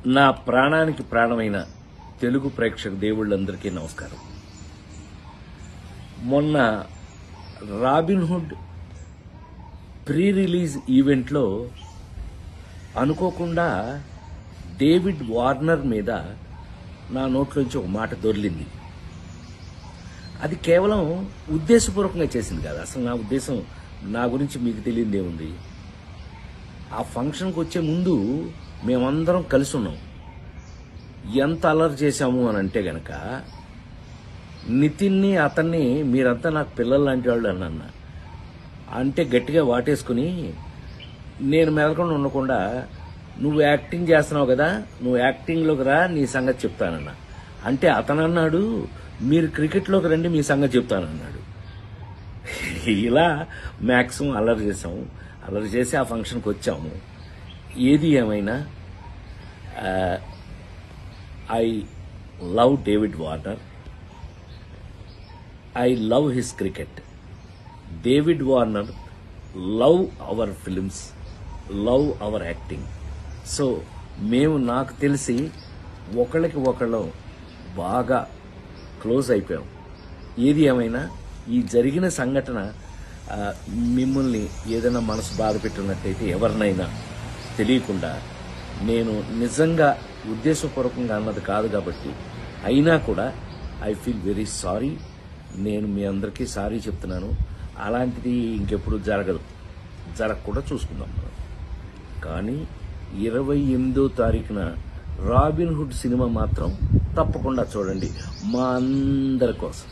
నా ప్రాణానికి ప్రాణమైన తెలుగు ప్రేక్షక దేవుళ్ళందరికీ నమస్కారం. మొన్న రాబిన్హుడ్ ప్రీ రిలీజ్ ఈవెంట్లో అనుకోకుండా డేవిడ్ వార్నర్ మీద నా నోట్లోంచి ఒక మాట దొర్లింది. అది కేవలం ఉద్దేశపూర్వకంగా చేసింది కాదు. అసలు నా ఉద్దేశం, నా గురించి మీకు తెలియదేముంది. ఆ ఫంక్షన్కి వచ్చే ముందు మేమందరం కలిసి ఉన్నాం. ఎంత అల్లరి చేశాము అని అంటే గనక నితిన్ని అతన్ని మీరంతా నాకు పిల్లలు లాంటి వాళ్ళు అన్న అంటే గట్టిగా వాటేసుకుని నేను మెదలకుండా ఉండకుండా నువ్వు యాక్టింగ్ చేస్తున్నావు కదా, నువ్వు యాక్టింగ్లోకి రా, నీ సంగతి చెప్తానన్నా. అంటే అతను అన్నాడు మీరు క్రికెట్లోకి రండి, మీ సంగతి చెప్తానన్నాడు. ఇలా మ్యాక్సిమం అల్లరి చేసాము. అల్లరి చేసి ఆ ఫంక్షన్కి వచ్చాము. ఏది ఏమైనా I love David Warner. I love his cricket. David Warner love our films, love our acting. So మేము నాకు తెలిసి ఒకళ్ళకి ఒకళ్ళు బాగా క్లోజ్ అయిపోయాం. ఏది ఏమైనా ఈ జరిగిన సంఘటన మిమ్మల్ని ఏదైనా మనసు బాధ పెట్టినట్టయితే ఎవరినైనా తెలియకుండా, నేను నిజంగా ఉద్దేశపూర్వకంగా అన్నది కాదు కాబట్టి, అయినా కూడా ఐ ఫీల్ వెరీ సారీ. నేను మీ అందరికీ సారీ చెప్తున్నాను. అలాంటిది ఇంకెప్పుడు జరగకుండా చూసుకుందాం మనం. కానీ 28వ తారీఖున రాబిన్హుడ్ సినిమా మాత్రం తప్పకుండా చూడండి, మా అందరి కోసం.